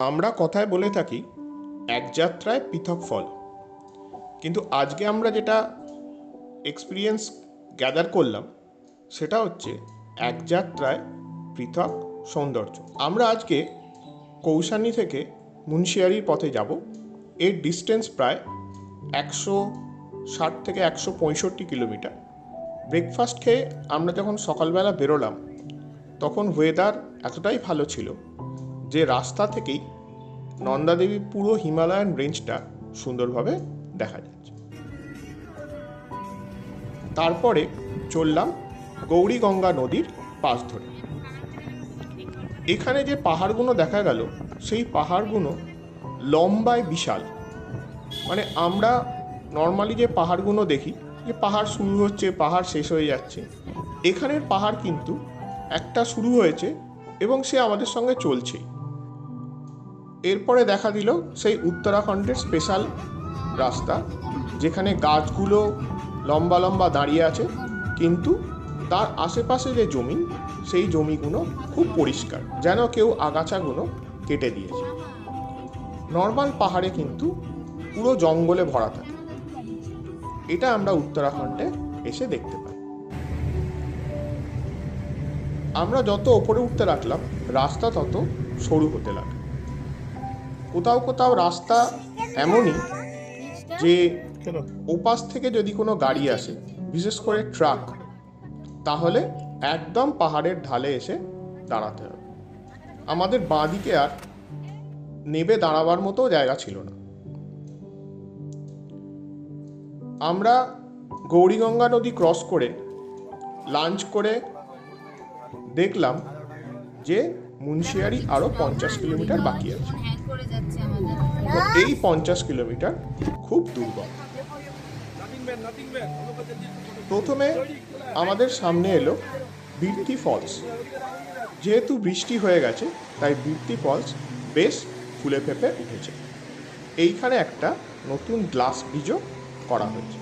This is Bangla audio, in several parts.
আমরা কথায় বলে থাকি এক যাত্রায় পৃথক ফল, কিন্তু আজকে আমরা যেটা এক্সপিরিয়েন্স গ্যাদার করলাম সেটা হচ্ছে এক যাত্রায় পৃথক সৌন্দর্য। আমরা আজকে কৌশানি থেকে মুন্সিয়ারির পথে যাব। এর ডিস্টেন্স প্রায় 160 থেকে 165 কিলোমিটার। ব্রেকফাস্ট খেয়ে আমরা যখন সকালবেলা বেরোলাম তখন ওয়েদার এতটাই ভালো ছিল যে রাস্তা থেকেই নন্দাদেবী পুরো হিমালয়ান রেঞ্জটা সুন্দরভাবে দেখা যাচ্ছে। তারপরে চললাম গৌরীগঙ্গা নদীর পাশ ধরে। এখানে যে পাহাড়গুলো দেখা গেল সেই পাহাড়গুলো লম্বায় বিশাল। মানে আমরা নর্মালি যে পাহাড়গুলো দেখি যে পাহাড় শুরু হচ্ছে পাহাড় শেষ হয়ে যাচ্ছে, এখানের পাহাড় কিন্তু একটা শুরু হয়েছে এবং সে আমাদের সঙ্গে চলছেই। এরপরে দেখা দিল সেই উত্তরাখণ্ডের স্পেশাল রাস্তা, যেখানে গাছগুলো লম্বা লম্বা দাঁড়িয়ে আছে, কিন্তু তার আশেপাশে যে জমি সেই জমিগুলো খুব পরিষ্কার, যেন কেউ আগাছাগুলো কেটে দিয়েছে। নর্মাল পাহাড়ে কিন্তু পুরো জঙ্গলে ভরা থাকে। এটা আমরা উত্তরাখণ্ডে এসে দেখতে পাই। আমরা যত ওপরে উঠতে লাগলাম রাস্তা তত সরু হতে লাগলো। কোথাও কোথাও রাস্তা এমনই যে ওপাশ থেকে যদি কোনো গাড়ি আসে, বিশেষ করে ট্রাক, তাহলে একদম পাহাড়ের ঢালে এসে দাঁড়াতে হবে। আমাদের বাঁ দিকে আর নেবে দাঁড়াবার মতো জায়গা ছিল না। আমরা গৌরীগঙ্গা নদী ক্রস করে লাঞ্চ করে দেখলাম যে মুন্সিয়ারি আরও 50 কিলোমিটার বাকি আছে। এই 50 কিলোমিটার খুব দুর্গম। প্রথমে আমাদের সামনে এলো বীরতি ফলস। যেহেতু বৃষ্টি হয়ে গেছে তাই বীরতি ফলস বেশ ফুলে ফেঁপে উঠেছে। এইখানে একটা নতুন গ্লাস ব্রিজও করা হয়েছে।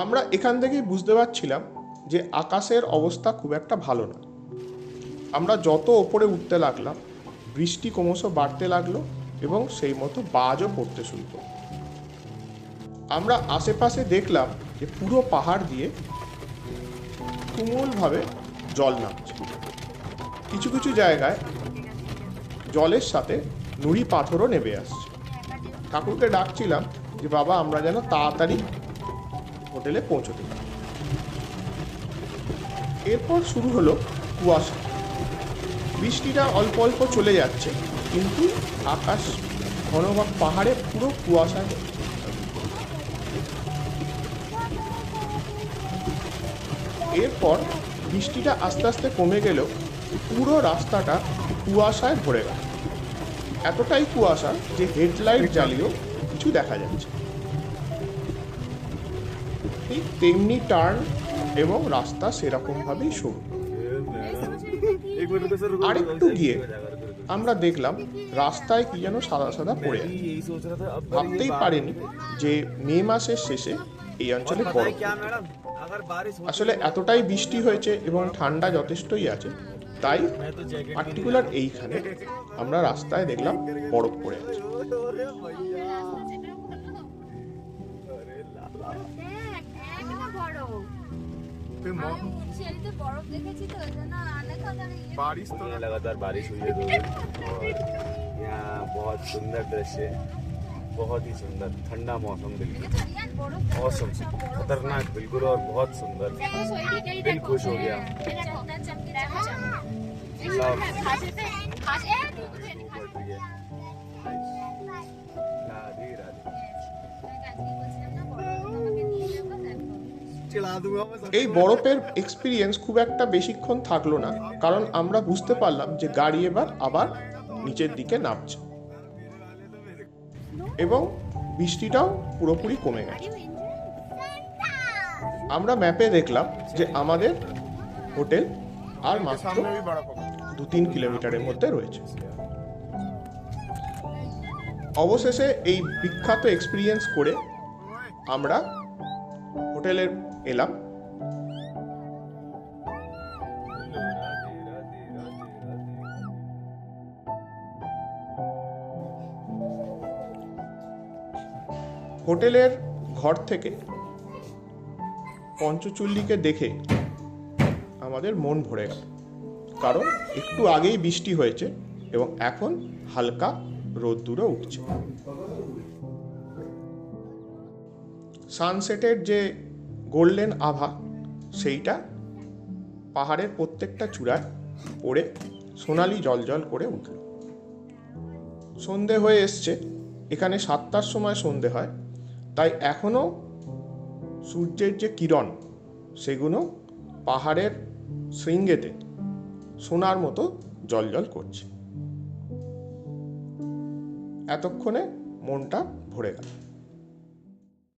আমরা এখান থেকেই বুঝতে পারছিলাম যে আকাশের অবস্থা খুব একটা ভালো না। আমরা যত ওপরে উঠতে লাগলাম বৃষ্টি ক্রমশ বাড়তে লাগলো এবং সেই মতো বাজও পড়তে শুরু করলো। আমরা আশেপাশে দেখলাম যে পুরো পাহাড় দিয়ে তুমুলভাবে জল নামছে। কিছু কিছু জায়গায় জলের সাথে নুড়ি পাথরও নেমে আসছে। ঠাকুরকে ডাকছিলাম যে বাবা আমরা যেন তাড়াতাড়ি হোটেলে পৌঁছতে পারি। এরপর শুরু হলো কুয়াশা। বৃষ্টিটা অল্প অল্প চলে যাচ্ছে, কিন্তু আকাশ ঘন পাহাড়ে পুরো কুয়াশায়। এরপর বৃষ্টিটা আস্তে আস্তে কমে গেল, পুরো রাস্তাটা কুয়াশায় ভরে গেল। এতটাই কুয়াশা যে হেডলাইট জ্বালিয়েও কিছু দেখা যাচ্ছে। ঠিক তেমনি টার্ন এবং রাস্তা সেরকমভাবেই সরু। আরেকটু গিয়ে আমরা দেখলাম রাস্তায় কি যেন সাদা সাদা পড়ে আছে। ভাবতেই পারিনি যে মে মাসের শেষে এই অঞ্চলে বরফ। আসলে এতটাই বৃষ্টি হয়েছে এবং ঠান্ডা যথেষ্টই আছে, তাই পার্টিকুলার এইখানে আমরা রাস্তায় দেখলাম বরফ পড়ে আছে। लगातार बारिश हुई है 2 दिन और यहाँ बहुत सुंदर दृश्य, बहुत ही सुंदर ठंडा मौसम, बिल्कुल मौसम खतरनाक बिल्कुल और बहुत सुंदर। दिल खुश हो गया। এই বরফের এক্সপিরিয়েন্স খুব একটা বেশিক্ষণ থাকলো না, কারণ আমরা বুঝতে পারলাম যে গাড়ি এবার আবার নিচের দিকে নামছে এবং বৃষ্টিটাও পুরোপুরি কমে গেছে। আমরা ম্যাপে দেখলাম যে আমাদের হোটেল আর মাত্র 2-3 কিলোমিটারের মধ্যে রয়েছে। অবশেষে এই বিখ্যাত এক্সপিরিয়েন্স করে আমরা হোটেলে এলাম। হোটেলের ঘর থেকে পঞ্চচুল্লিকে দেখে আমাদের মন ভরে গেল, কারণ একটু আগেই বৃষ্টি হয়েছে এবং এখন হালকা রোদ্দুরও উঠছে। সানসেটের যে গোল্ডেন আভা সেইটা পাহাড়ের প্রত্যেকটা চূড়ায় পড়ে সোনালি জলজল করে উঠল। সন্ধে হয়ে এসছে, এখানে 7টার সময় সন্ধে হয়, তাই এখনও সূর্যের যে কিরণ সেগুলো পাহাড়ের শৃঙ্গেতে সোনার মতো জলজল করছে। এতক্ষণে মনটা ভরে গেল।